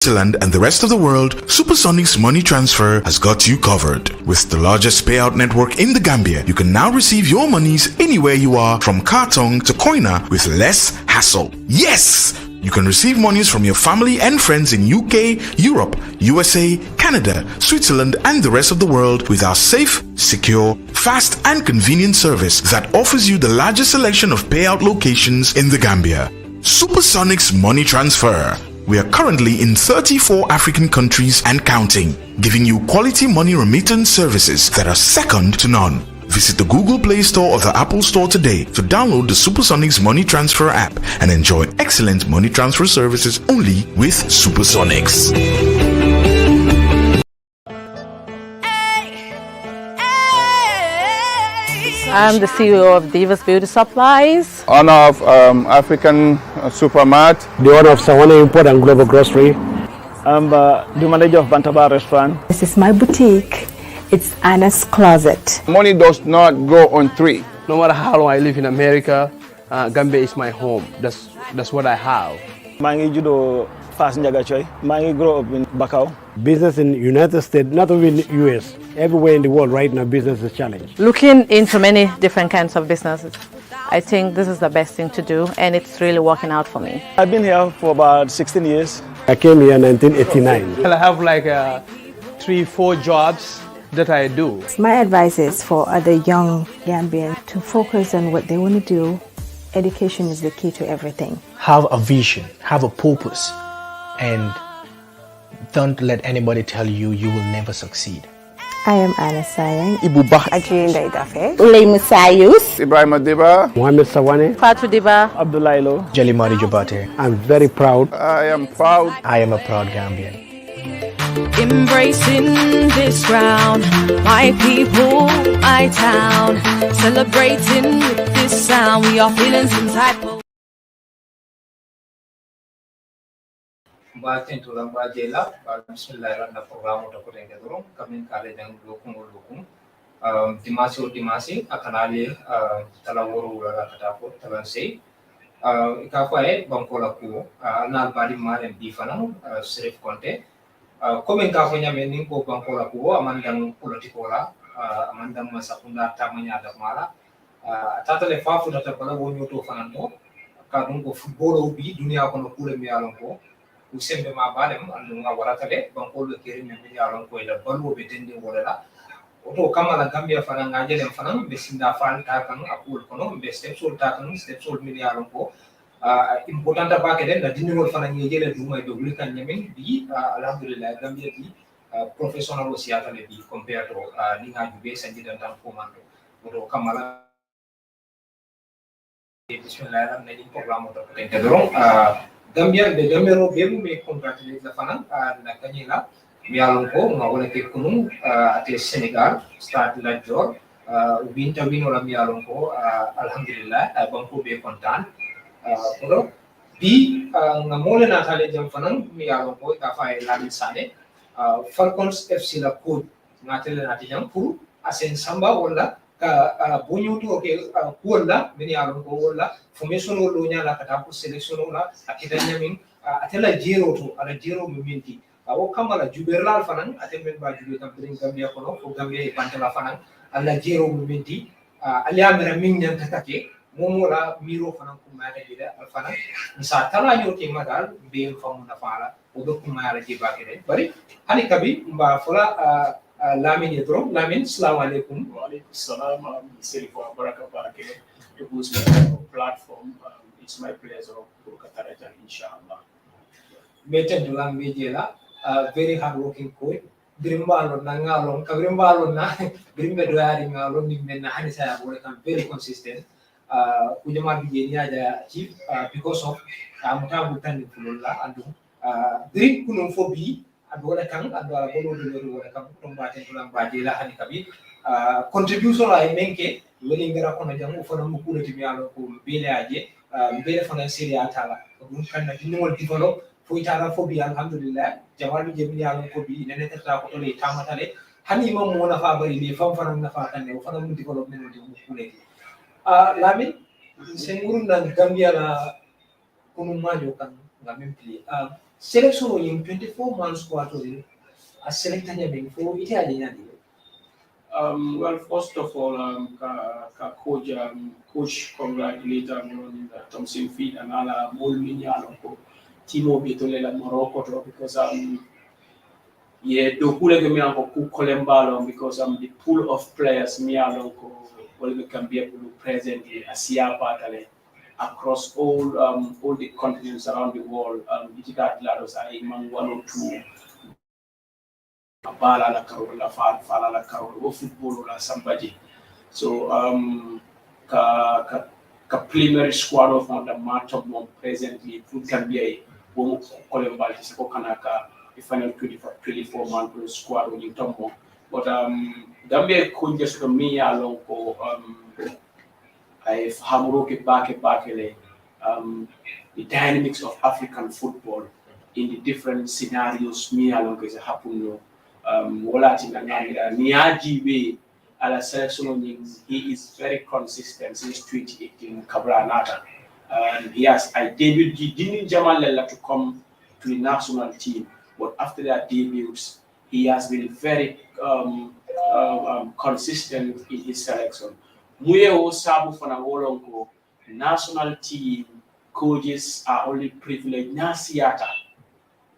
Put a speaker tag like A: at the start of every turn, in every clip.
A: Switzerland and the rest of the world, Supersonic's money transfer has got you covered. With the largest payout network in the Gambia, you can now receive your monies anywhere you are, from Kartong to Koina, with less hassle. Yes! You can receive monies from your family and friends in UK, Europe, USA, Canada, Switzerland and the rest of the world with our safe, secure, fast and convenient service that offers you the largest selection of payout locations in the Gambia. Supersonic's money transfer. We are currently in 34 African countries and counting, giving you quality money remittance services that are second to none. Visit the Google Play Store or the Apple Store today to download the Supersonics Money Transfer app and enjoy excellent money transfer services only with Supersonics.
B: I'm the CEO of Divas Beauty Supplies.
C: Owner of African Supermart.
D: The owner of Sawane Import and Global Grocery.
E: I'm the manager of Bantaba Restaurant.
F: This is my boutique. It's Anna's Closet.
C: Money does not go on three.
G: No matter how long I live in America, Gambia is my home. That's what I have.
E: Mangi judo fast njaga choy. Mangi grow up in Bakau.
D: Business in United States, not only in the US, everywhere in the world right now, business is challenged.
B: Looking into many different kinds of businesses, I think this is the best thing to do, and it's really working out for me.
E: I've been here for about 16 years.
D: I came here in 1989.
G: I have like 3-4 jobs that I do.
F: My advice is for other young Gambians to focus on what they want to do. Education is the key to everything.
H: Have a vision, have a purpose, and don't let anybody tell you you will never succeed.
F: I am Anna Sayang.
C: Ibu Bah.
F: Ajin Daidafe.
I: Ulay Sayus.
C: Ibrahim Adiba.
D: Mohamed Sawane.
B: Fatu Diba.
E: Abdulailo.
H: Jalimari Jabate.
D: I'm very proud.
C: I am proud.
H: I am a proud Gambian.
J: Embracing this ground, my people, my town, celebrating with this sound, we are feeling some type of.
K: Batin tulang bajela, bismillah na program udah ko tengah dorong, kami kali yang dukung, timasi akanali talawuru laga katapo talansi, ikapai Banko La Kuwo, anal badi marem bifanang serif konte, komen kafunya mening ko Banko La Kuwo amandang politikola, amandang masakunda tamanya ada mala, tata lefa fu tata pala wonyo to fananto, kadung ko football ubi dunia kono kule mialong ko. Usembe ma balem andu nga waratale Banko le keri me yalon ko ila balu be tendi wala oto kamala Gambia fana nga jelem fana be sinda fan ta kan akul kono be step sol ta kan step sol mi yalon ko important ba ke den da dinol fana ngi jele duma be wuli kan nyamen bi alhamdulillah Gambia bi professional osiata le bi compare to ni nga jube sanji dan tan ko mando oto kamala bismillah na ni program to te dorong Gambia de Gambero bemu me congratulate la fana na kanyela mialon ko nga wala ke kunung ate Senegal start la jor winter win wala mialon ko alhamdulillah Banko be kontan pero bi nga mole na tale jam fana mialon ko ka fa Lamin Sanneh Falcons F.C'S la code nga tele na tijam pour asen samba wala ka bonyoto ke kuola meni alon ko wala formation wala nya la kata ko selection wala akidanya min atela jero to ala jero momenti awo kamala juberlal fanan atemen ba jube kam bring Gambia kono ko Gambia e pantala fanan ala jero momenti ali amera min nyam tatake momola miro fanan ko mata jida al fanan sa tala nyote magal be famu na fala o do ko mara jiba kede bari hani kabi mba fola Lamin yedrom Lamin assalamu alaikum
L: wa alaikum salam selifu baraka barake it was my platform it's my pleasure to kataraja inshallah
K: meten dulang mejela very hard working coach grimbalo na ngalong kagrimbalo na grimbe doari ngalong ni men na hani saya boleh kan very consistent kujama bi ni aja chief because of amta butan ni fulla andu grip kunum fobi adola kan adola bolo do wala kan to mbate tulang bajela hani kabi contribution la menke woni ngara kono jamu fona mu kulati mi alo ko bele aje bele fona siri atala dum kan na dinol develop fo itala fo bi alhamdulillah jawali je mi alo ko bi nene ta ko to le tamatale hani mo mo na fa bari le fam fana na fa kan ne fona mu develop men mo kulati Lamin sengurun na Gambia la kunu majo kan ngamen pli selection in 24 months quarter a selector for Italian.
L: Well, first of all, coach congratulate on Thompson feed and ala Molminyalo Timo Bitolela Morocco because yeah, do kule ke miyango ku kolembalo because the pool of players miyango will can be able to present Asia patale across all the continents around the world. Itikat lados ay mang 1 or 2 bala la karola fala la karola football la somebody. So ka primary squad of the match of presently food can be a woman kolembal tisiko kanaka the final 24 month squad when you talk more. But Gambia could just come me along for I've Hamuroke back the dynamics of African football in the different scenarios me along is happen wala tinangamira niajibe ala selection he is very consistent since 2018 Kabranata and I debuted Jamal to come to the national team. But after that debuts, he has been very consistent in his selection. Muyo Sabu Fanawolongo, national team coaches are only privileged Nasiata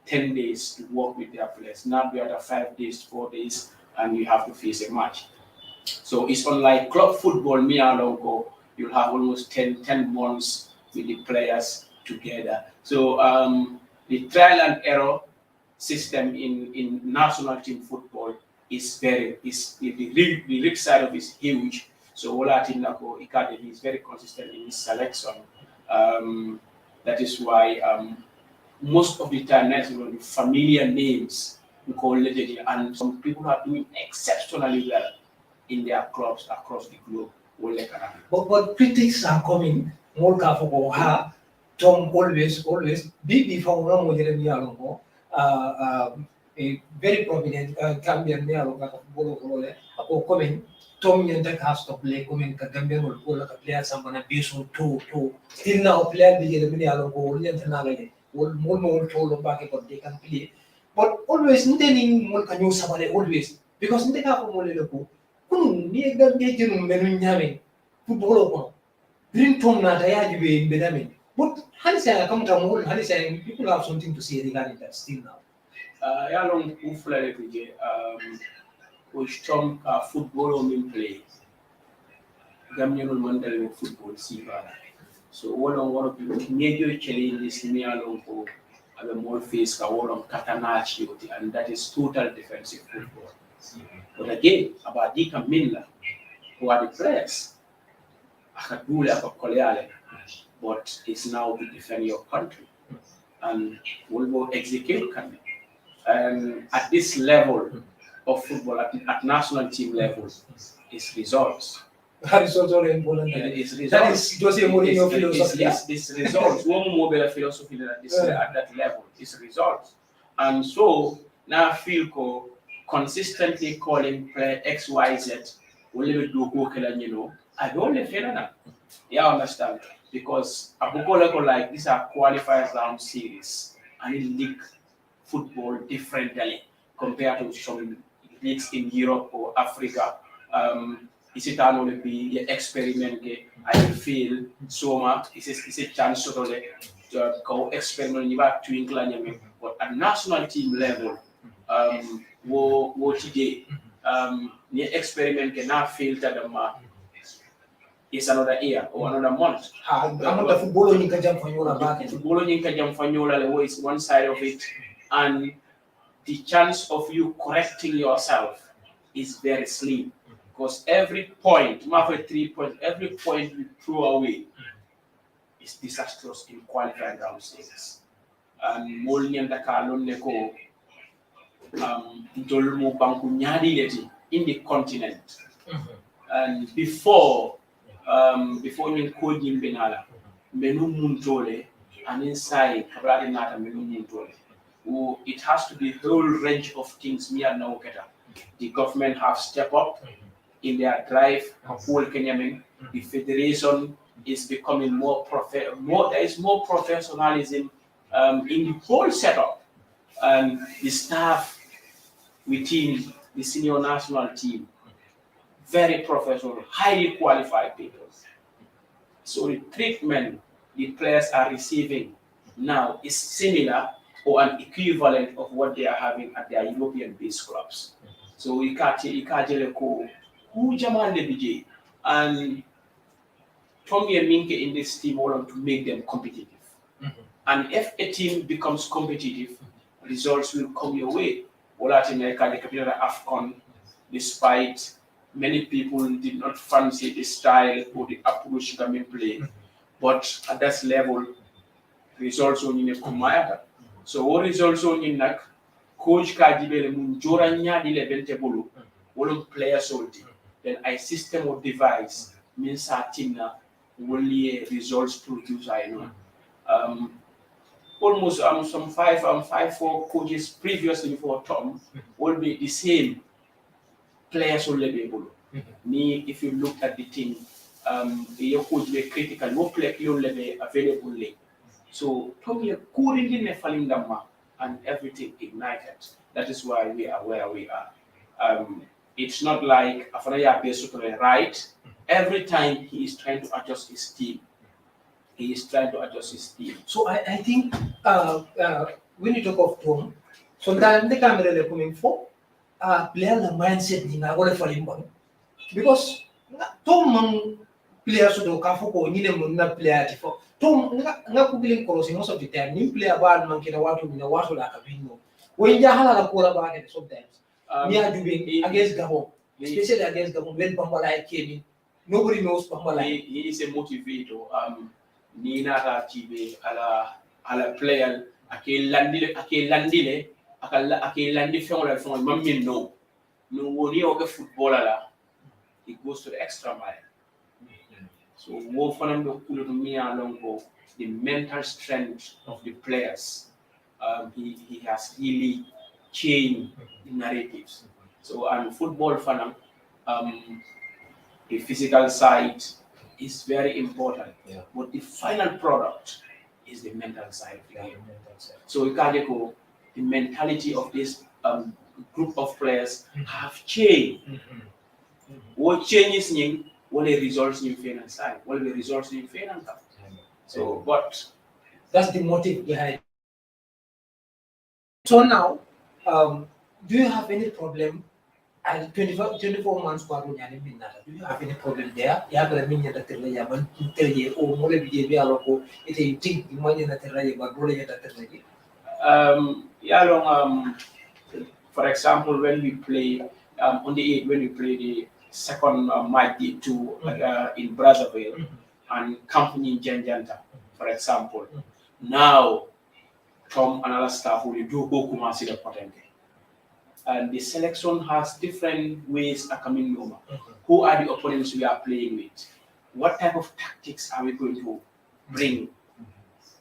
L: 10 days to work with their players. Now we are at 5 days, 4 days, and you have to face a match. So it's unlike club football, Mialongo, you'll have almost 10 months with the players together. So the trial and error system in national team football is the risk side of it is huge. So Ola Tinako Academy is very consistent in his selection. That is why most of the time the familiar names we call it, and some people are doing exceptionally well in their clubs across the globe.
K: But critics are coming. Tom always be from a very prominent Gambian male or coming. Tom Yenta has to play coming Gambian will call a player someone abuse two. Still now player the Yellow goal and another more told back what they can play. But always intending more can use somebody always because they have a more near Gambian men football. Bring Tom Nataya in Bedamin. But Hanisa come to more Hanisa, people have something to say regarding that still now.
L: Yalong Ufla which Tom football on play. Gambian Mandal football Siva. So one of the major challenges me along for the more face on Katanachi, and that is total defensive football. But again, about Dika Minla, who are the players, Akadula Koleale, but it's now to defend your country and will go execute country. And at this level of football, at national team level, it's results.
K: That is also important.
L: It's results.
K: That is Jose Mourinho philosophy.
L: It's results. One mobile philosophy at that level. It's results. And so now Philco consistently calling player XYZ will never do go I don't feel that. Yeah, I understand. Because Abukoleko like these are qualifiers round series and it league football differently compared to some leagues in Europe or Africa. Is it only be experiment? I feel so much. It's a chance to go experiment to England. But at national team level, today, the experiment cannot filter them. It's another year or another month.
K: Football
L: is one side of it, and the chance of you correcting yourself is very slim. Because every point, 3 points, every point you throw away is disastrous in qualifying round stages. And Molnian Dakalon Neko Dolmo Banko Nyadi in the continent. And before you called him Benala, Menu Muntole, and inside Kabradinata Menu Muntole. It has to be a whole range of things me and now the government have stepped up in their drive of whole Kenyaman. The federation is becoming there is more professionalism in the whole setup. and the staff within the senior national team, very professional, highly qualified people. So the treatment the players are receiving now is similar or an equivalent of what they are having at their European-based clubs. So we can't who Jamal BJ and Tommy and Minke in this team want to make them competitive. And if a team becomes competitive, results will come your way. Latin America, the capital of AFCON, despite many people did not fancy the style or the approach Gamin play. But at that level, results on in a Kumayata. So what results on in nak coach Kadibele Munjora Nyadi Levente Bulu, one player soldi. Then I system or device means our team now only results produce I know. Almost some 4 coaches previously before Tom will be the same players will be able. Me, if you look at the team, your coach be critical, no player will be available. So Tom you couldn't in the and everything ignited. That is why we are where we are. It's not like Afraya basically right. Every time he is trying to adjust his team. He is trying to adjust his team.
K: So I think when you talk of Tom, sometimes the camera they're coming for, player the mindset ni na gole falling bon. Because Tom man player so do kafuko ni le mun na player tifo. Tom nga kubiling crossing most of the time. Ni player ba man kina watu ni watu la kabino. When jahala la kura ba sometimes. Me are doing against Gabon, especially against Gabon when Bambala came in. Nobody knows Bambala.
L: He is a motivator. Nina Rajibe ala player ake landile ake landi fengola fengola mammin no woni o ke footballer la he goes to the extra mile. So wo fanam do kulo to mi alongo the mental strength of the players he has really changed the narratives. So and football fanam the physical side is very important, but the final product is the mental side of the game. So Ikadeko, the mentality of this group of players have changed. What changes in what the results in fair and side, what the results in fair and cup. So, but
K: that's the motive behind. So now, do you have any problem? And 24 months do you have any problem there? You have a million that Yaman tell you, or more behavior local, if you think the money that but
L: for example, when we play on the 8th, when we play the second match two in Brazzaville and company in Janjanta, for example, now Tom and other staff will do go Kumasi the Potente. And the selection has different ways of coming over. Who are the opponents we are playing with? What type of tactics are we going to bring?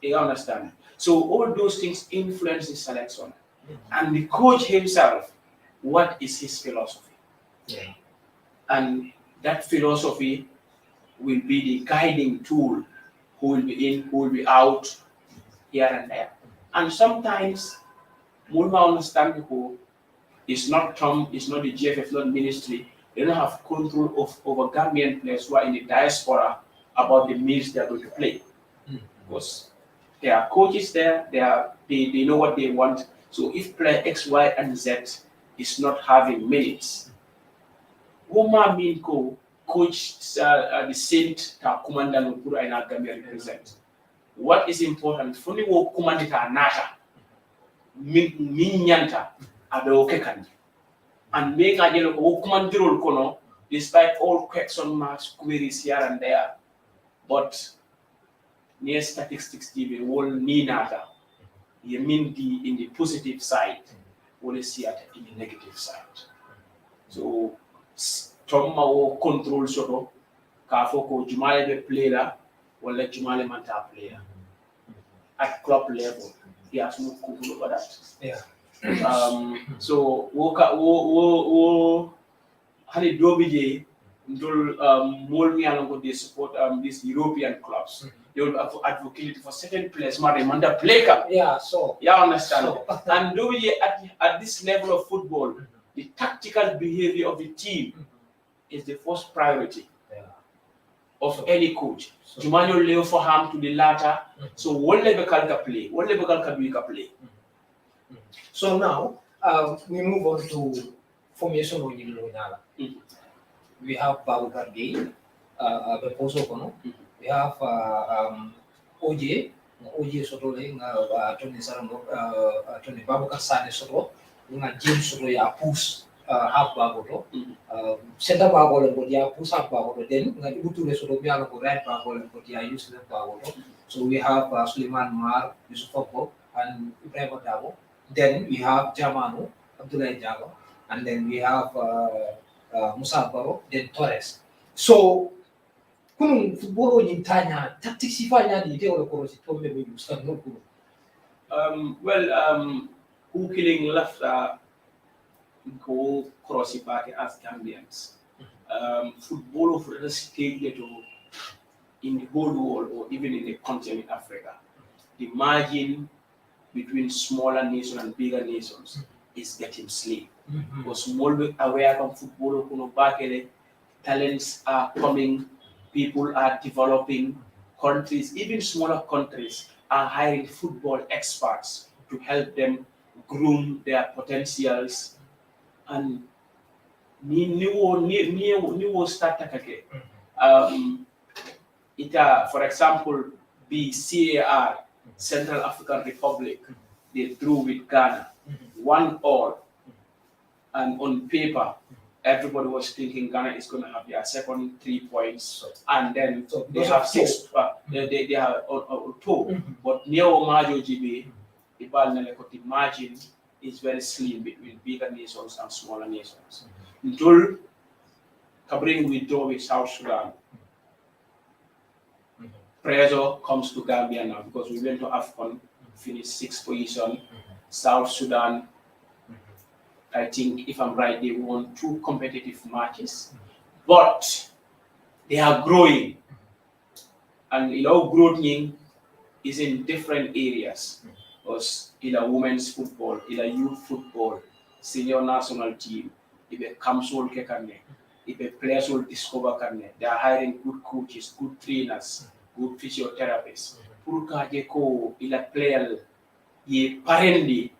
L: You understand? So all those things influence the selection. And the coach himself, what is his philosophy? And that philosophy will be the guiding tool. Who will be in, who will be out, here and there. And sometimes, Mulma understand who. It's not Tom, it's not the GFF, not ministry. They don't have control over Gambian players who are in the diaspora about the means they are going to play. Because there are coaches there, they know what they want. So if player X, Y, and Z is not having minutes, Woma mean coach the Saint Commander Nupura and Gambia represent. What is important? Fully wo commandita nata minyanta abe and make a yellow commandirol kono despite all question marks queries here and there. But near statistics TV will need nata. You mean in the positive side, will see it in the negative side. So Tomma will control soto Kafoko Jumale be player or let Jumale Manta player. At club level, he has no control over that. So wo hani dobije ndol molmi alongo they support these European clubs they will advocate for second place, Marimanda Player.
K: Yeah, so.
L: Yeah, understand.
K: So.
L: And do we at this level of football, the tactical behavior of the team is the first priority of any coach. Jumanyo Leo for ham to the latter. So what level can play? What level can we play?
K: So now we move on to formation of the We have Babu Gargay, Beposo Kono. We have OJ Sotole, Tony Saramo, Tony Babu Sanneh Soto, James Soto ya push half Bagoto, center Bago and Bodia push half Bagoto, then Utu Soto Biano right Bago and Bodia use the Bagoto. So we have Suleiman Mar, Yusuf Oko, and Ibrahim Dabo. Then we have Jamanu, Abdullah Jago, and then we have Musa Baro, then Torres. So, kung football in Tanya, tactics ifanya di ide ko si to me use kan no.
L: Who killing left go cross back as Gambians. Football of the stage in the whole world or even in the continent Africa. The margin between smaller nations and bigger nations is getting slim. Because small aware of football, talents are coming, people are developing, countries, even smaller countries, are hiring football experts to help them groom their potentials and new start again. For example, the CAR, Central African Republic, they drew with Ghana, 1-1, and on paper, everybody was thinking Ghana is going to have their second 3 points, and then they have 6. They have 2, but Neo Majo GB, the margin is very slim between bigger nations and smaller nations. Until Kabring we draw with South Sudan. Pressure comes to Gambia now because we went to AFCON, finished 6th position. South Sudan, I think if I'm right, they won 2 competitive matches, but they are growing, and growth is in different areas. Because women's football, youth football, senior national team, camps will players will discover they are hiring good coaches, good trainers, good physiotherapists. Pour player parently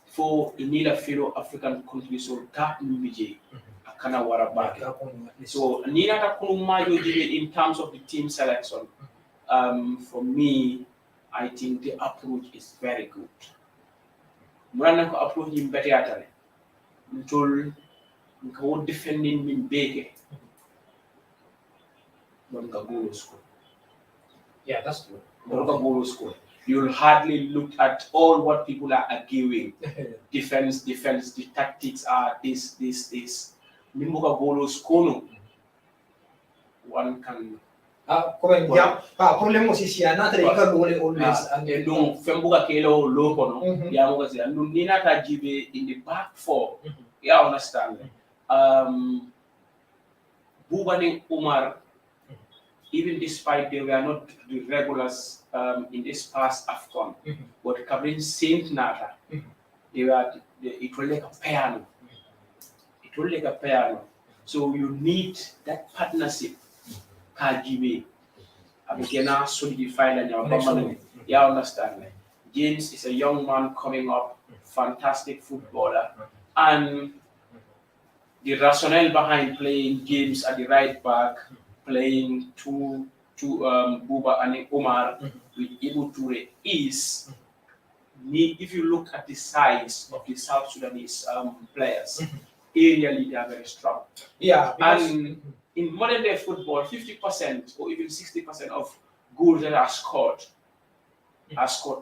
L: for fellow African countries or tap akana wara so in terms of the team selection, for me, I think the approach is very good. Murana ko approach him better atale. Until nko defending min bege. Don't go school.
K: Yeah, that's good.
L: Don't go school. You'll hardly look at all what people are arguing. Defense, the tactics are this. Mimboka go school. One can
K: problem was isi anata ika always
L: and no fembuka kelo loko no ya mo kasi anu nina ta jibe in the back four ya understand Bubani Umar, even despite they were not the regulars in this past AFCON, but covering Saint Nata, it was like a piano. It was like a piano. So you need that partnership. KGB. Abikena solidified and you understand. James is a young man coming up, fantastic footballer, and the rationale behind playing James at the right back, playing two Buba and Omar with Ibu Toure is, if you look at the size of the South Sudanese players, aerially they are very strong.
K: Yeah,
L: and in modern day football, 50% or even 60% of goals that are scored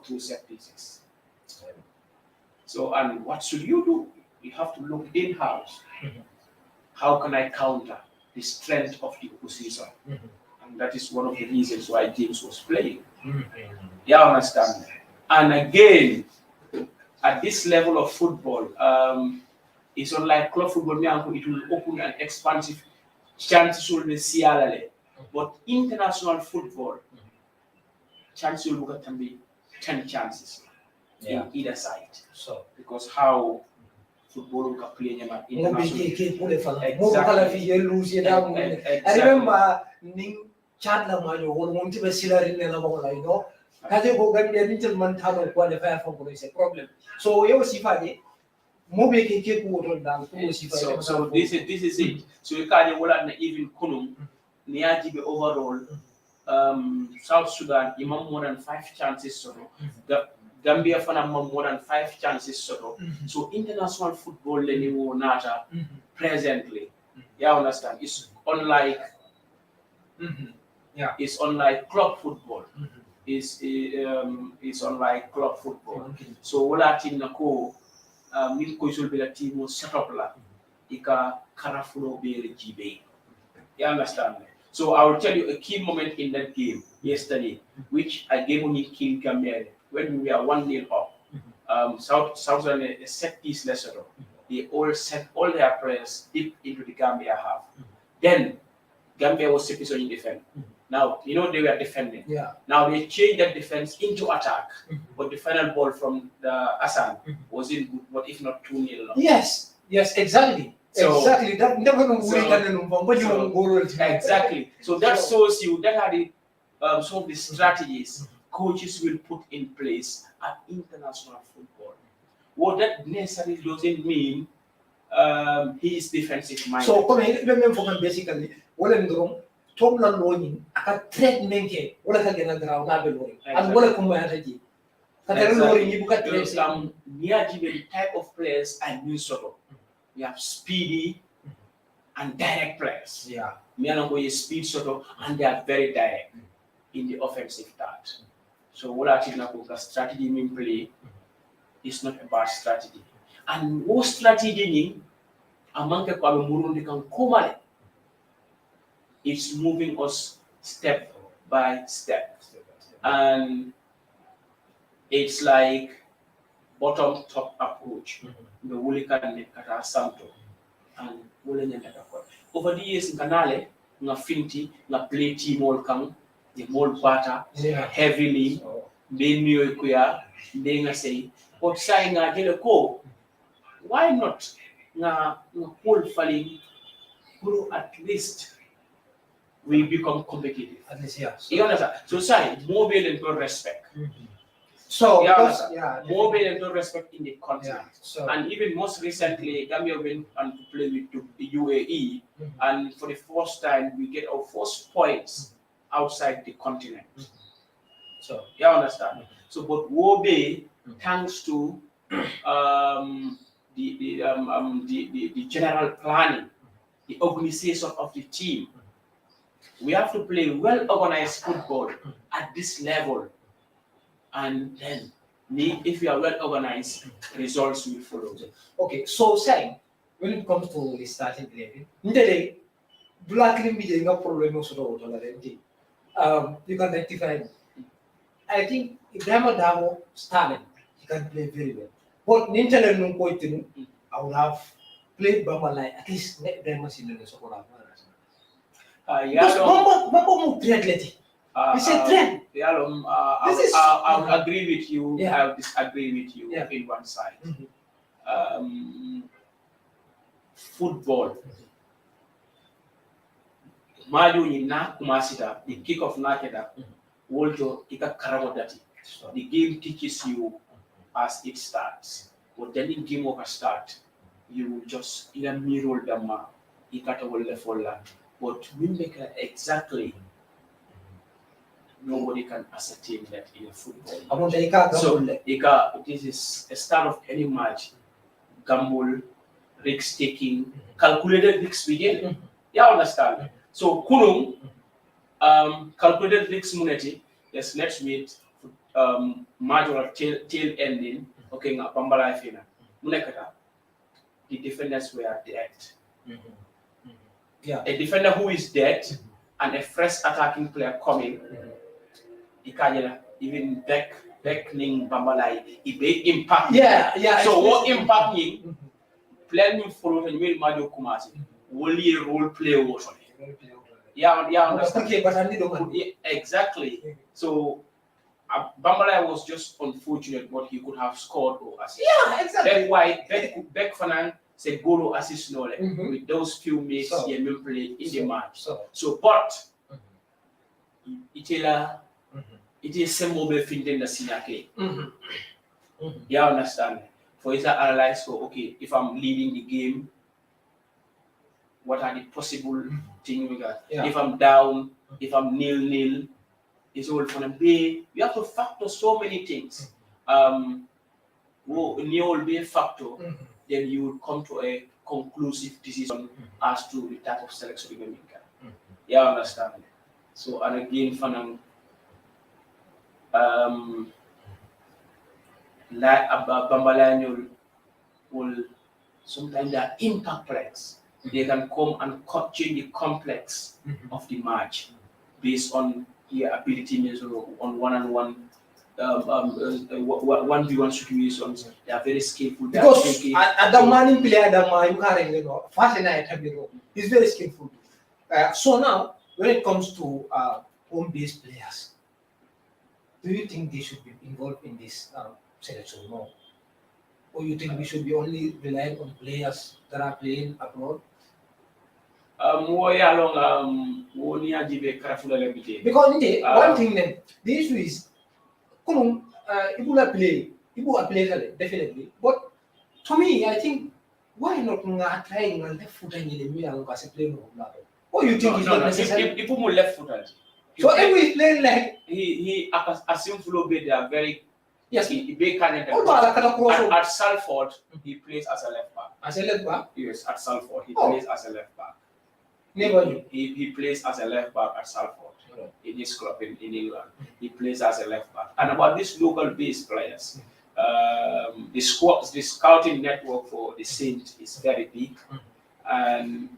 L: through set pieces. So, and what should you do? You have to look in-house. How can I counter the strength of the opposition? And that is one of the reasons why James was playing. You understand? And again, at this level of football, it's unlike club football, it will open an expansive chance to the CLA. But international football, chance you'll look at 10 chances in either side.
K: So
L: because how football can play in international.
K: I remember Chad Lamayo won to be Silla in the Lamo. Kaje go Gambia little man tano qualify for is a problem. So you see Fadi, Mobi keep water down.
L: So this is it. So you can't even Kunum, Niajibe overall, South Sudan, Imam more than 5 chances solo. Gambia Fana more than 5 chances solo. So international football anymore nata presently. You understand? It's unlike it's unlike club football. Is unlike club football. So what I think nako min ko sul bela team set up la ika karafulo be jibe. You understand? So I will tell you a key moment in that game yesterday, which I gave on King Gambia when we are 1-0 up. South Sudan a set piece Lesotho. They all set all their players deep into the Gambia half. Then Gambia was in defense. Now, you know they were defending. Now they changed that defense into attack. But the final ball from the Asan was in good, but if not 2-0.
K: Yes, exactly.
L: So,
K: exactly. That never
L: exactly. So that shows you that are the some of the strategies coaches will put in place at international football. What that necessarily doesn't mean he is defensive minded.
K: So come here, basically, what I'm doing. Tom la loñi aka trade menke wala ka gena graw na be lori and wala ko moya taji ka lori ni buka trade
L: niaji the type of players and new sort of we have speedy and direct players me and go speed sort of and they are very direct in the offensive part. So what I think na strategy mean play is not a bad strategy and what strategy ni amanke kwa murundi kan komale. It's moving us step by step. And it's like bottom-top approach. The Wulikan Kata Santo and over the years in Canale, na finti, na play team all come, the more butter, heavily, they knew kuya, they nga say, but saying ko, why not na whole falling at least we become competitive. At least, you understand? So, say, more building to respect.
K: So,
L: more building to respect in the continent. And even most recently, Gambia went and play with the UAE, and for the first time, we get our first points outside the continent. So, you understand? So, but Wobe, thanks to the general planning, the organization of the team. We have to play well-organized football at this level, and then if we are well-organized, results will follow.
K: Okay, so saying when it comes to the starting 11, black media no problem also. You can rectify. I think Ibrahim Adamo started, he can play very well. But Nintendo no point, I would have played Bama at least Ibrahim Sanneh so far. Mambo trend. It's a trend.
L: I would agree with you. I would disagree with you in one side. Football. Maju ni na kumasida the kick off nakeda. Woljo ika karamodati. The game teaches you as it starts. But then in game over start, you will just ila mirror dama ikata wolle folla. But we make exactly nobody can ascertain that in football. So this is a start of any match. Gamble, risk taking, calculated risks begin. You understand? So Kunung, calculated risks muneti. Yes, let's wait. Major tail ending. Okay, nga pambala fina. Munekata. The defenders were dead. A defender who is dead and a fresh attacking player coming, even beckoning Bambalai, it may impact. So what impacting? Playing follow and will Mario Kumasi, only a role play also. Understand? Exactly. So Bambalai was just unfortunate, but he could have scored or assist.
K: Yeah, exactly.
L: That's why Beck Fanan said goal or assist no with those few minutes he played in the match. But it is some mobile thing in the Sinake. You understand? For it to analyze, okay, if I'm leading the game, what are the possible things we got? If I'm down, if I'm nil-nil, it's all for them. You have to factor so many things. Will be a factor, then you will come to a conclusive decision as to the type of selection you're going to make. You understand? So, and again, Fanang, like Bambalani will sometimes they are impact players. They can come and change the complex of the match based on their ability on one-on-one 1v1 situations. They are very skillful.
K: Because at the man player, the man you can't he's very skillful. So now, when it comes to home-based players, do you think they should be involved in this selection? No. Or you think we should be only relying on players that are playing abroad? Because one thing then, the issue is, people are playing definitely. But to me, I think, why not trying and left foot and playing? What do you think is not necessary?
L: People more left footed.
K: So if we play like
L: he assumes they are very.
K: Yes,
L: he at Salford, he plays as a left back.
K: As a left back?
L: Yes, at Salford, he plays as a left back.
K: Never knew.
L: He plays as a left back at Salford in his club in England. He plays as a left back. And about these local-based players, the scouting network for the Saints is very big, and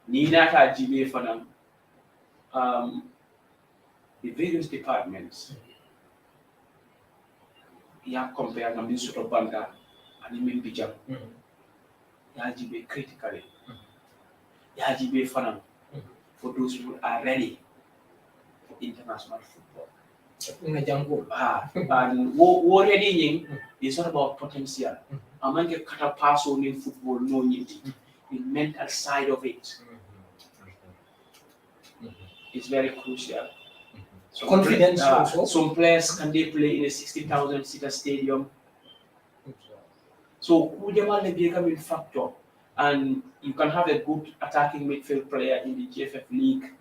L: Nina Jibe for them. The various departments. Yeah, compare them with sort of Banda and Imin Bijam. Yajibe critically. Yajibe Fanam for those who are ready for international football. And what ready is not about potential. Among the cut pass on in football, no need. The mental side of it is very crucial.
K: Confidence also.
L: Some players can they play in a 60,000 seater stadium. So Kujama may become a factor, and you can have a good attacking midfield player in the GFF League,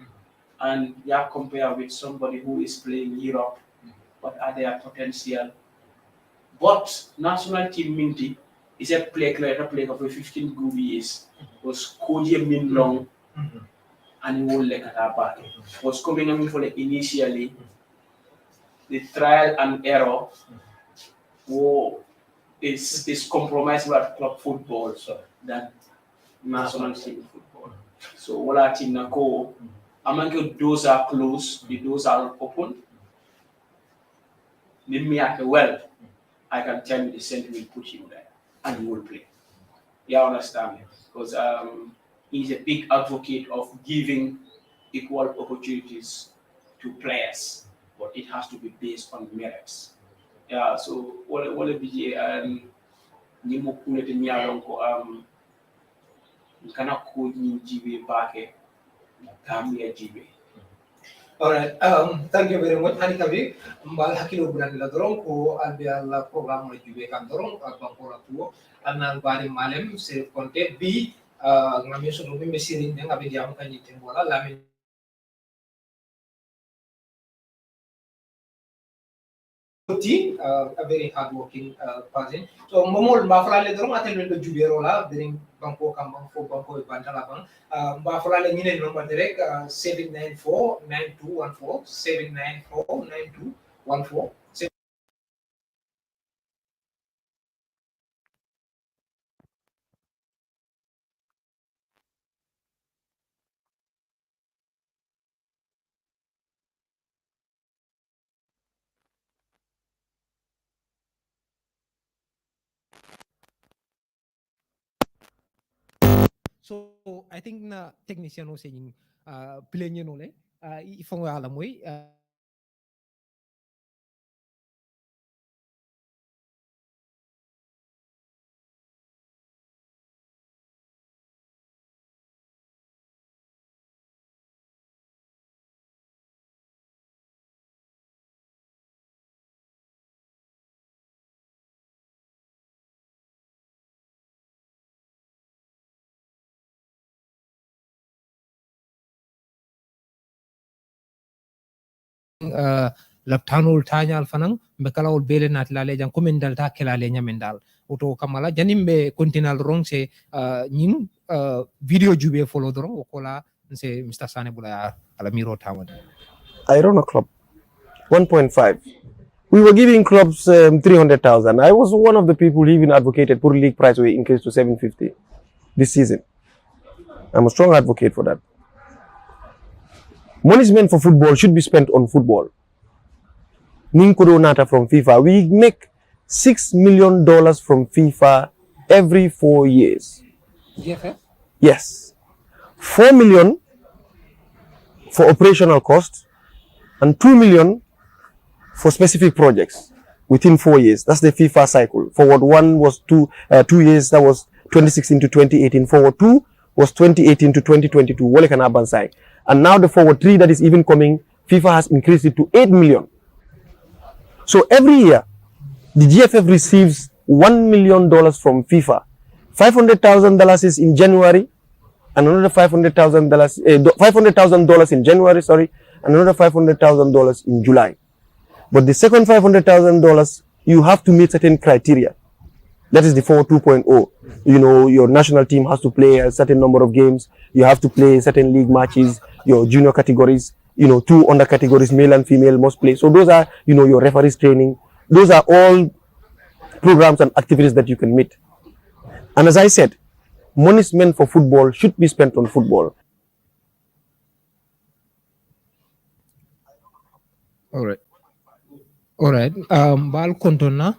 L: and compare with somebody who is playing Europe, what are their potential. But national team Minty is a player of 15 good years, was Koji Min Long. And he won't let that back. Was coming in for initially the trial and error is compromised with club football than national team football. So what I think now go among the doors are closed, the doors are open. Leave me at the well, I can tell you the center will put him there and he will play. You understand me? Because he's a big advocate of giving equal opportunities to players, but it has to be based on merits. Yeah, so what BJ Nimo Kunete Nyalonko kana ko ni jibe baake Gambia jibe.
K: All right. Thank you very much. Hanikabi, mbal hakilo bulan la dorong ko albia la program la jibe kan dorong Banko La Kuwo anal bari malem se konte bi ngami so dumi mesirin nga be jam kan yitin wala Lamin a very hardworking person. So momol mafrale dorong atel do jubero la during Banko kambang fo Banko bantala bang mafrale ngine no direct 7949214 7949214.
I: So I think na technician o sa play nyo nung ifong alam mo laptanol tanyal fanang be kala ol bele nat la lejan komen dal ta kala le nyamen dal oto kamala janimbe continental rong se nyin video jube follow dron okola se Mr. Sanneh bula ala miro tawon.
M: I run a club 1.5. We were giving clubs 300,000. I was one of the people who even advocated for league price will increase to 750 this season. I'm a strong advocate for that. Money meant for football should be spent on football. Ninkodo Nata from FIFA. We make $6 million from FIFA every 4 years.
I: GFF?
M: Yes. 4 million for operational costs and 2 million for specific projects within 4 years. That's the FIFA cycle. Forward 1 was 2 years, that was 2016 to 2018. Forward 2 was 2018 to 2022. And now the forward 3 that is even coming, FIFA has increased it to 8 million. So every year, the GFF receives $1 million from FIFA. $500,000 is in January, and another $500,000 in January, sorry, and another $500,000 in July. But the second $500,000, you have to meet certain criteria. That is the 4.2.0. You know, your national team has to play a certain number of games. You have to play certain league matches. Your junior categories, 2 under categories, male and female must play. So those are, your referees training. Those are all programs and activities that you can meet. And as I said, money meant for football should be spent on football.
I: All right. Bal kontona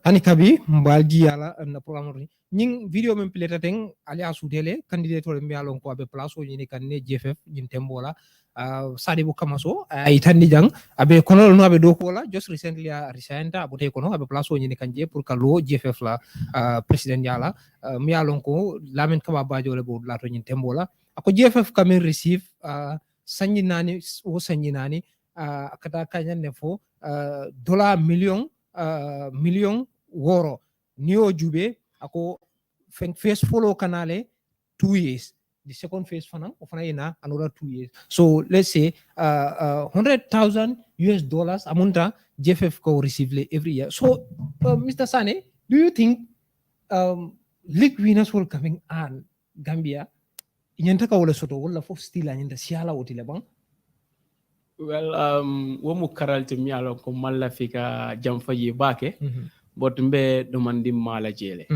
I: ani kabi mbal jiala na programme ning video men pileta teng ali asudele candidate mi alon ko abe place o ni kan ne GFF nyin tembola sadi bu kamaso ay tandi jang abe kono no abe do ko la just recently resigned abe kono abe place o ni kan je pour kalo GFF la president yala mi alon ko lamen kaba bajo le bo la to nyin tembola ako GFF kamen receive sanyi nani akata kanyan ne fo dollar million woro niyo jube ako face follow kanale 2 years. The second phase fana ina another 2 years. So let's say $100,000 amunta GFF ko receive every year. So Mr. Sanneh, do you think league winners will coming on Gambia inyanta ka wala soto wala fo still anyanta siala otile bang?
L: Well, womu karalti mi alon ko malla fika jamfa yi bake, but mbe domandi mala jele.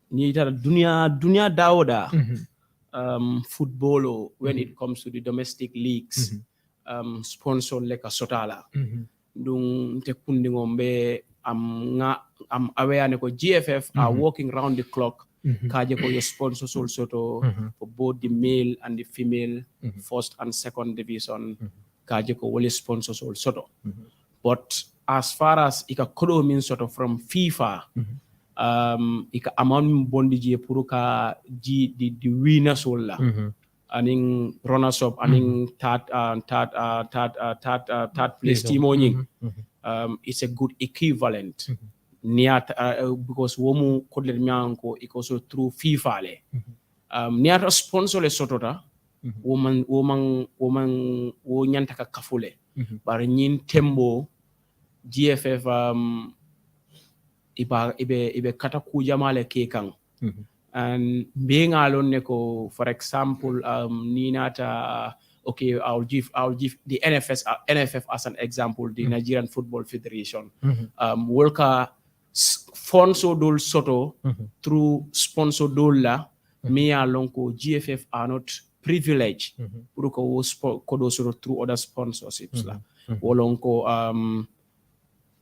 L: Ni tara dunia dawoda football when it comes to the domestic leagues, sponsor leka sotala. Dung te kundi ngombe am aware ne ko GFF are working round the clock. Kaje ko your sponsors also for both the male and the female first and second division. Kaje ko wole sponsors also. But as far as ika kodo means sort of from FIFA, ika amount bondi je puruka the winners wala. Aning runners up, aning third place team owning. It's a good equivalent. Because womu kodle mianko ikoso through FIFA le niata sponsor le sotota woman wo nyanta ka kafule bar nyin tembo GFF ibe kata ku jamale ke kan and being alone neko for example ninata okay, I'll give the NFF as an example, the Nigerian Football Federation. Worker sponsor dol soto through sponsor dola me alonko GFF are not privileged kodo soto through other sponsorships la wolonko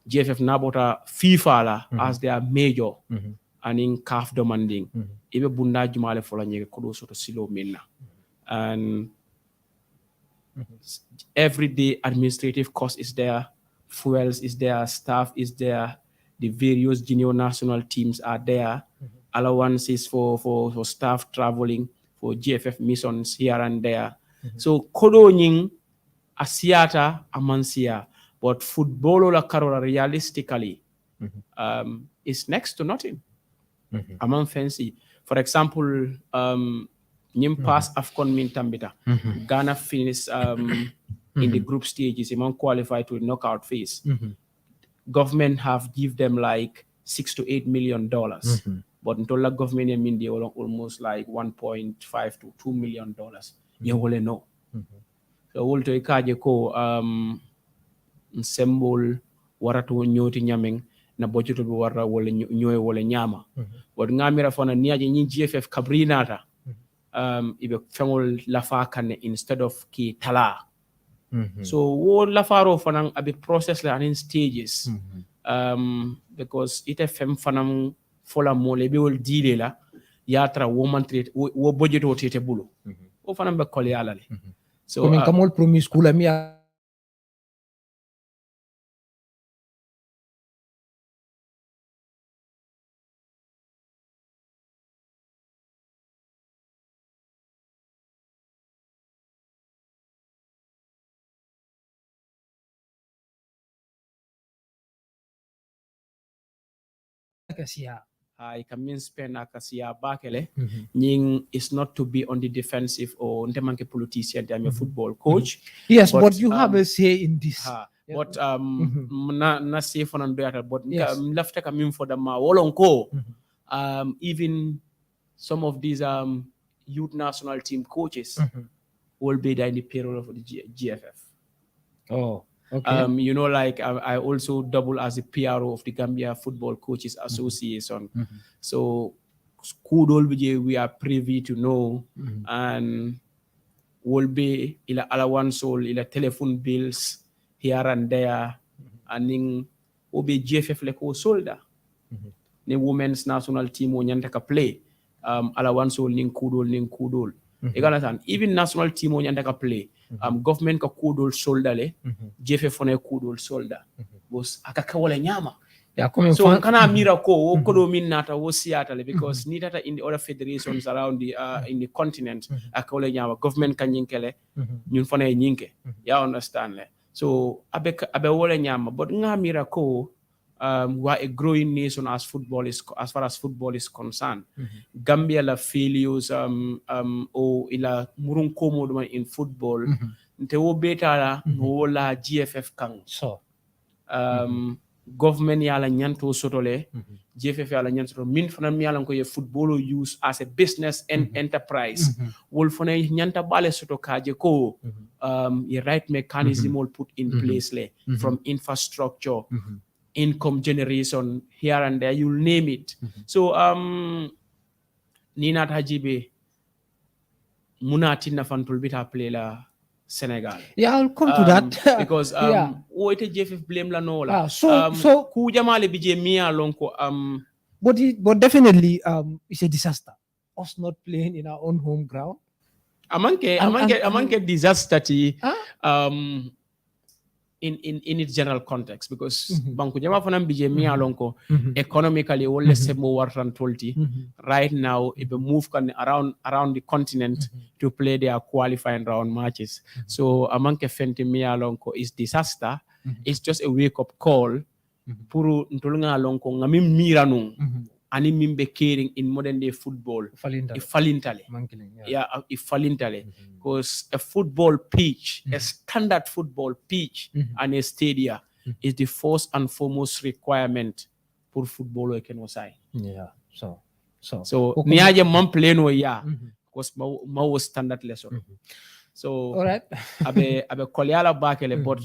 L: GFF nabota FIFA la as their major and in CAF demanding ibe bunda jumale fola nyeke kodo soto silo minna and everyday administrative cost is there, fuels is there, staff is there, the various junior national teams are there, allowances for staff traveling, for GFF missions here and there. So kodo nying asiata amansia, but football la karora realistically is next to nothing. Among fancy. For example, Nim pass AFCON min tambita. Ghana finished in the group stages, among qualified to the knockout phase. Government have give them like $6 to $8 million. But until the government in India almost like $1.5 to $2 million. You will know. So we'll take ko symbol waratu nyoti nyameng na bojuto bi warra wala nyoy wala nyama. But ngamira fona niaje nyi GFF kabrinata ibe fengol lafa kane instead of ki tala. So wo lafaro fanang a bit process la in stages. Because ite fem fanam fola mole be wol dile la yatra woman treat wo budget wo tete bulu. O fanam be kole ala le. So
I: kamol promise kula mi
L: I can spend akasia bakele ning is not to be on the defensive or ntemanke politician I'm a football coach.
I: Yes, but you have a say in this.
L: But na say for but lafta kamim for the ma wolonko even some of these youth national team coaches will be there in the payroll of the GFF.
I: Oh, okay.
L: You know, like I also double as a PRO of the Gambia Football Coaches Association. So school we are privy to know and will be ila allowance or ila telephone bills here and there and in obe GFF like solda. The women's national team wonyanta ka play allowance or ning kudol. Even national team wonyanta ka play government ka kudol solda le GFF fone kudol solda was akakawala nyama. So kana mira ko kodo minata wo siata le because nitata in the other federations around the in the continent akawala nyama government kan yinkele ñun fone nyinke ya understand le. So abe wole nyama but nga mira ko we are a growing nation as far as football is concerned. Gambia la failures o ila murun komo in football nte wo beta la no la GFF kang.
I: So
L: government yala nyanto sotole GFF yala nyanto min fana mi yala ko ye football use as a business and enterprise wol fana nyanta bale soto kaje ko the right mechanism will put in place le from infrastructure income generation here and there, you'll name it. So Nina Tajibe Munati Nafantul Bita play la Senegal.
I: Yeah, I'll come to that.
L: Because what JFF blame la no la.
I: So
L: ku jamale bije mia lonko
I: but definitely it's a disaster. Us not playing in our own home ground.
L: Amanke disaster in its general context because banku jama fanam bije mi alonko economically wole se mo wartan tolti right now it be move around the continent to play their qualifying round matches. So amanke fenti mi alonko is disaster. It's just a wake up call puru ntulunga alonko ngami miranu ani mimbe caring in modern day football ifalintale because a football pitch a standard football pitch and a stadium is the first and foremost requirement for football can wasai so niaje man pleno because ma standard lesson so
I: all right
L: abe kolyala bakele but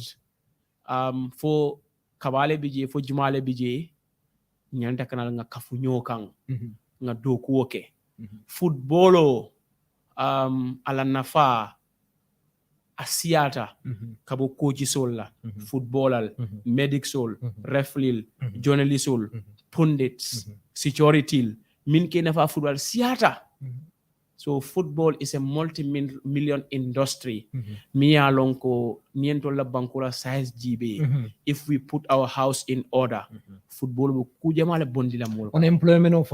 L: for kabale bije for jumale bije nyanta kanal nga kafunyo kang nga doku oke footballo ala nafa asiata kabo coach sola footballal medic sol referee journalist sol pundits security min ke nafa football siata. So football is a multi-million industry. Mia lonko niento la bankura size GB. If we put our house in order, football will kujama le bondi la mol.
I: Unemployment of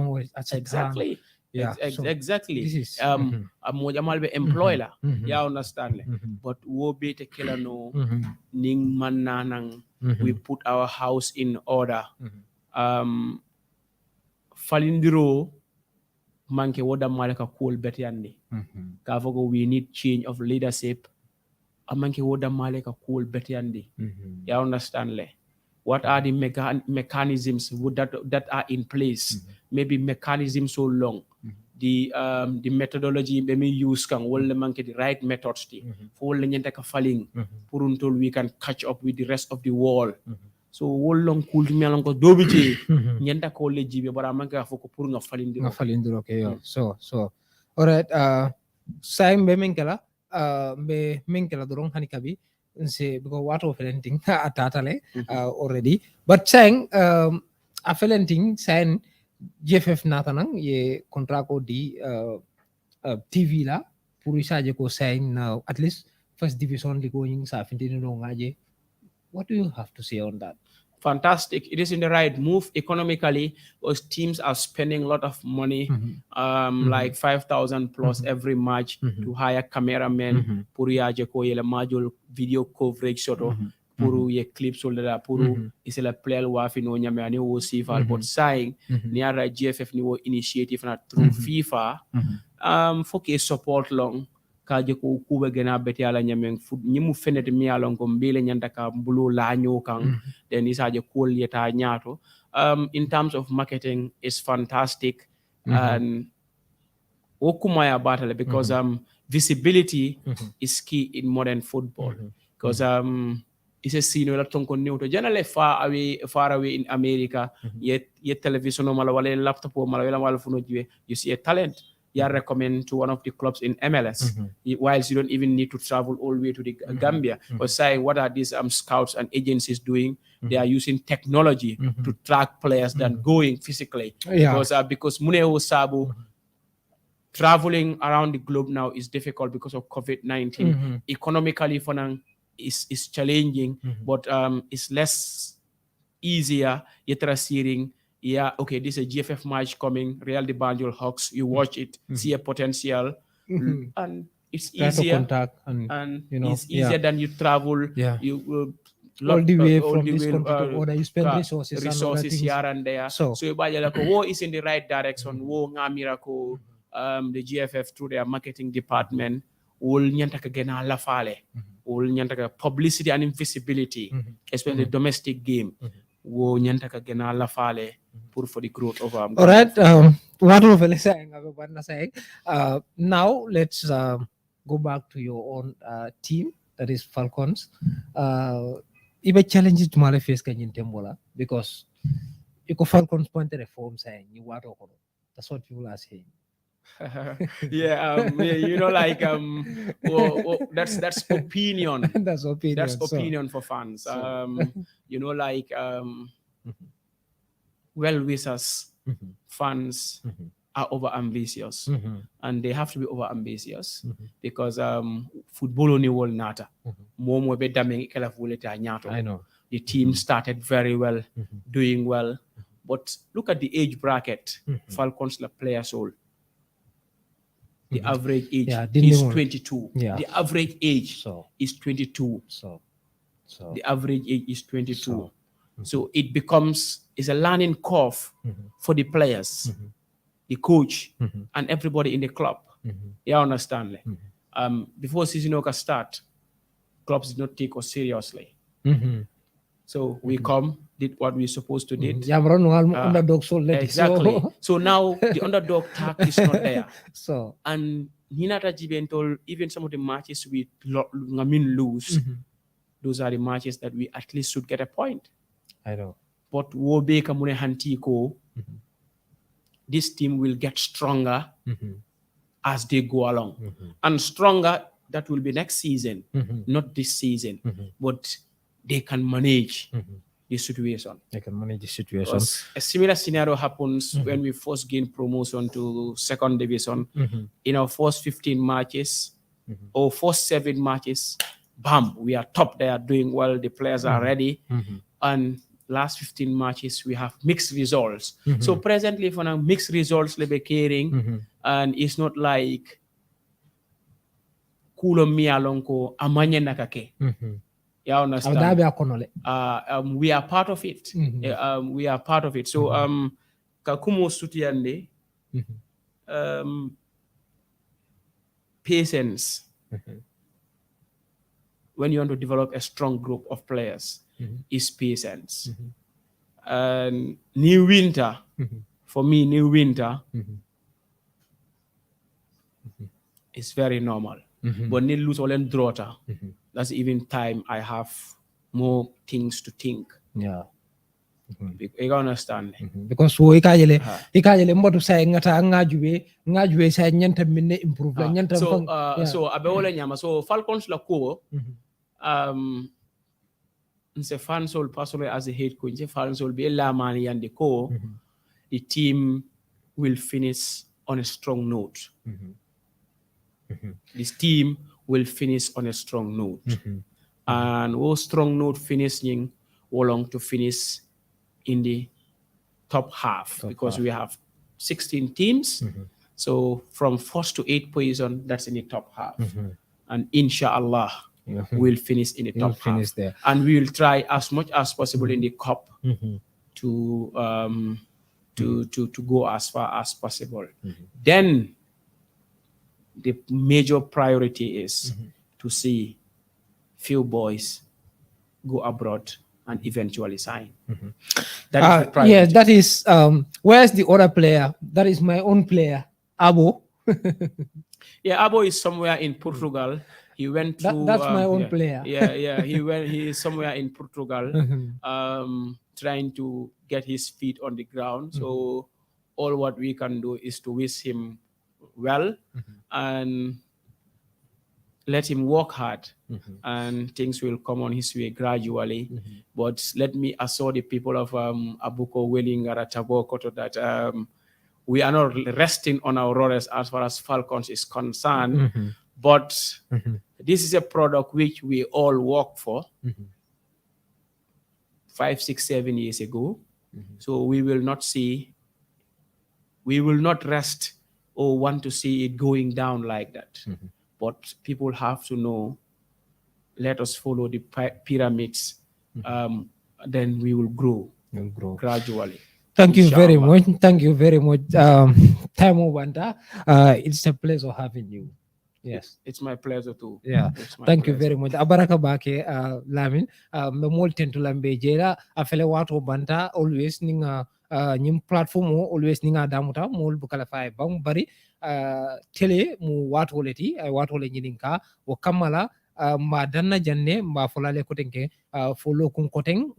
L: exactly.
I: Yeah,
L: exactly.
I: This is
L: Mojamal be employ la. Ya understand. But wo be te kela no ning mananang. We put our house in order. Falindiro manke woda maleka cool betiandi. Kavogo we need change of leadership amanke woda male ka cool betiandi. You understand le? What are the mechanisms that are in place? Maybe mechanisms so long. The methodology they may use can wole manke the right methods for wole nyenta ka falling pour until we can catch up with the rest of the world. So wole long cool mi alon ko dobiti nyenta ko le jibe bara manke ka foko pour nga falindiro.
I: Okay, yo. So all right, say mbe menkela dorong hanikabi say because what of anything atatale already, but saying a felenting saying GFF natanang ye contract di TV la pour isaje ko saying now at least first division li going sa fintini no ngaje. What do you have to say on that?
L: Fantastic. It is in the right move economically. Those teams are spending a lot of money, like 5,000 plus every match to hire cameramen, pour yaje ko yele majul video coverage soto, pour ye clips solda pour isela player wafi no nyame ani wo sifa but saying niara GFF ni wo initiative na through FIFA foke support long kaje ko kuba gena beti ala nyamen nyimu fenet mi alon ko mbele nyanda ka mbulu laño kan then isaje ko yeta nyato in terms of marketing is fantastic and okumaya battle because visibility is key in modern football because it's a scene where tonko newto generally far away in America yet television o mala wala laptop o mala wala funo jiwe you see a talent you recommend to one of the clubs in MLS whilst you don't even need to travel all the way to the Gambia or say what are these scouts and agencies doing. They are using technology to track players than going physically because Muneo Sabu traveling around the globe now is difficult because of COVID-19 economically for is challenging but it's less easier seeing okay, this is a GFF match coming, Real de Banjul Hawks, you watch it, see a potential and it's easier and you know, it's easier than you travel you
I: all the way from this country to order, you spend resources
L: here and there. So war is in the right direction. War miracle the GFF through their marketing department will nyantaka gena la fale will nyantaka publicity and visibility especially the domestic game wo nyantaka gena la fale for the growth of
I: all right what of saying now let's go back to your own team, that is Falcons. Ibe challenges to male face kanyin tembola because you Falcons point reform saying you want to that's what people are saying.
L: You know, like that's opinion.
I: That's
L: opinion for fans. You know, like well wishers, fans are over ambitious, and they have to be over ambitious because football only will nata. I know the team started very well, doing well, but look at the age bracket. Falcons la players all. The average age is 22. The average age is 22. The average age is 22. So it becomes is a learning curve for the players, the coach, and everybody in the club. You understand? Before season start, clubs did not take us seriously. So we come, did what we're supposed to did.
I: Underdog
L: exactly. So now the underdog tag is not there. And Hinata Jibentol, even some of the matches we lose, those are the matches that we at least should get a point.
I: I know.
L: But Wobe Kamune Hantiko, this team will get stronger as they go along. And stronger, that will be next season, not this season. But they can manage the situation.
I: They can manage the situation.
L: A similar scenario happens when we first gain promotion to second division. In our first 15 matches or first 7 matches, bam, we are top there, doing well. The players are ready. And last 15 matches, we have mixed results. So presently, for now, mixed results, le be caring, and it's not like kulo mi alonko amanye nakake. You understand? We are part of it. We are part of it. So kakumo sutiande patience when you want to develop a strong group of players is patience. And new winter, for me, new winter is very normal. But need lose all and daughter. That's even time I have more things to think.
I: Yeah.
L: You understand?
I: Because so ikajele mbotu say ngata ngajube say nyanta minne improve la nyanta
L: so abe wala nyama so Falcons La Kuwo nse fan sol personally as a head coach fan sol be Lamin Sanneh ko the team will finish on a strong note. This team will finish on a strong note. And what strong note finishing along to finish in the top half because we have 16 teams. So from 1st to 8th position, that's in the top half. And inshallah, we'll finish in the top half.
I: There.
L: And we will try as much as possible in the cup to go as far as possible. Then the major priority is to see few boys go abroad and eventually sign. That is the priority.
I: Yeah, that is where's the other player? That is my own player, Abo.
L: Yeah, Abo is somewhere in Portugal. He went through.
I: That's my own player.
L: Yeah. He is somewhere in Portugal, trying to get his feet on the ground. So all what we can do is to wish him well and let him work hard, and things will come on his way gradually. But let me assure the people of Abuko, Wellingara, Tabokoto that we are not resting on our laurels as far as Falcons is concerned. But this is a product which we all work for 5, 6, 7 years ago. So we will not rest or want to see it going down like that. But people have to know, let us follow the pyramids, then we will grow gradually.
I: Thank you very much. Thank you very much. Tamo Wanda, it's a pleasure having you. Yes,
L: it's my pleasure too.
I: Yeah, thank you very much. Abaraka bake Lamin, me mol tentu lambe jera afele wato banta always ninga nyim platform always ninga damuta mol bukala fay bang bari tele mu wato leti ay wato le nyininka wo kamala ma danna janne ma folale ko tenke folo kun koteng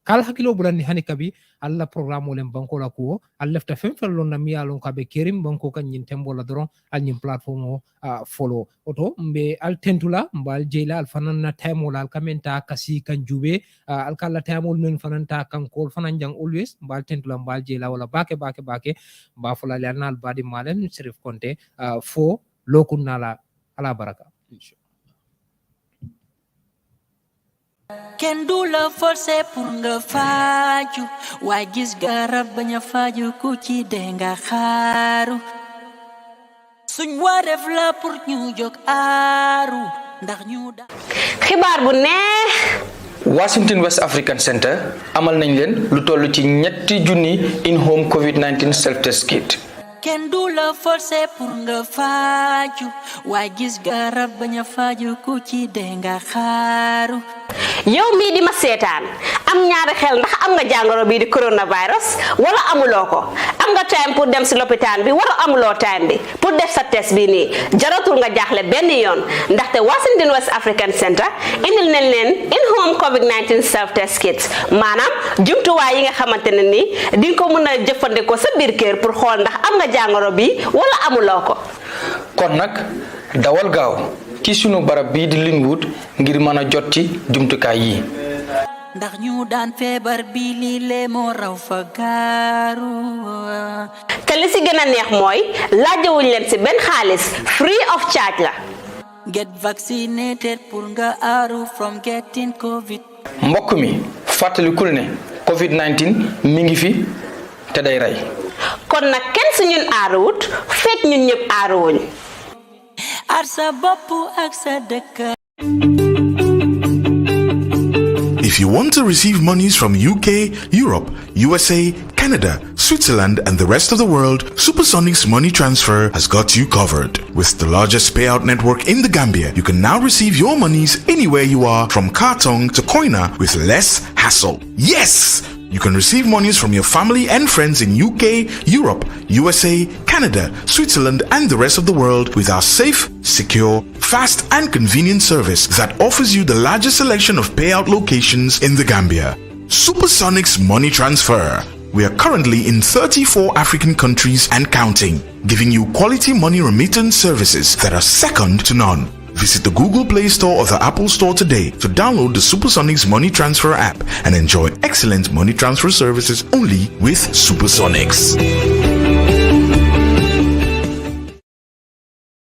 I: kal hakilo bulani hani kabi alla programme wolem Banko La Kuwo al lefta fem fello na miyalon kabe kerim banko kan nyin tembo la doron al nyin platform follow oto mbe al tentula mbal jeyla al fanana time wala al kamenta kasi kan jube al kala time wol men fananta kan kol fanan jang always mbal tentula mbal jeyla wala bake ba fola le al badi malen Serif Konte fo lokun nala ala baraka.
N: Ken du la forcé pour nga faju way gis garab baña faju ku ci de nga xaru suñ waref la pour ñu jog aaru ndax ñu
O: xibaar bu neex Washington West African Center amal nañ leen lu tollu ci ñetti junni in-home COVID-19 self-test kit.
N: Ken du la forcé pour nga faju way gis garab baña faju ku ci de nga xaru
O: yow mi di ma seetaan am ñaari xel ndax am nga jàngoro bi di coronavirus wala amuloo ko am nga time pour dem si lopitaan bi wala amuloo time bi pour def sa test bi nii jaratul nga jaaxle benn yoon ndaxte Washington West African Center indil nañ leen in-home COVID-19 self-test kits maanaam jumtuwaay yi nga xamante ne nii di nga ko mën a jëfandikoo sa biir kër pour xool ndax am nga jàngoro bi wala amuloo ko. kon nag dawal gaaw ci sunu barab bi di Linwood ngir mëna jot ci jumtukaay yi
N: ndax ñu daan feebar bi li le mo raw fa gaaru
O: te li ci gëna neex mooy laajewuñ leen ci benn xaalis free of charge la.
N: Get vaccinated pour nga aaru from getting COVID.
O: mbokk mi fàttalikul ne COVID-19 mi ngi fi te day rey. kon nag kenn su ñun aaruwut fekk ñun ñëpp aaruwuñ.
A: If you want to receive monies from UK, Europe, USA, Canada, Switzerland, and the rest of the world, Supersonics Money Transfer has got you covered. With the largest payout network in the Gambia, you can now receive your monies anywhere you are, from Kartong to Koina, with less hassle. Yes! You can receive monies from your family and friends in UK, Europe, USA, Canada, Switzerland, and the rest of the world with our safe, secure, fast, and convenient service that offers you the largest selection of payout locations in the Gambia. Supersonics Money Transfer. We are currently in 34 African countries and counting, giving you quality money remittance services that are second to none. Visit the Google Play Store or the Apple Store today to download the Supersonics Money Transfer app and enjoy excellent money transfer services only with Supersonics.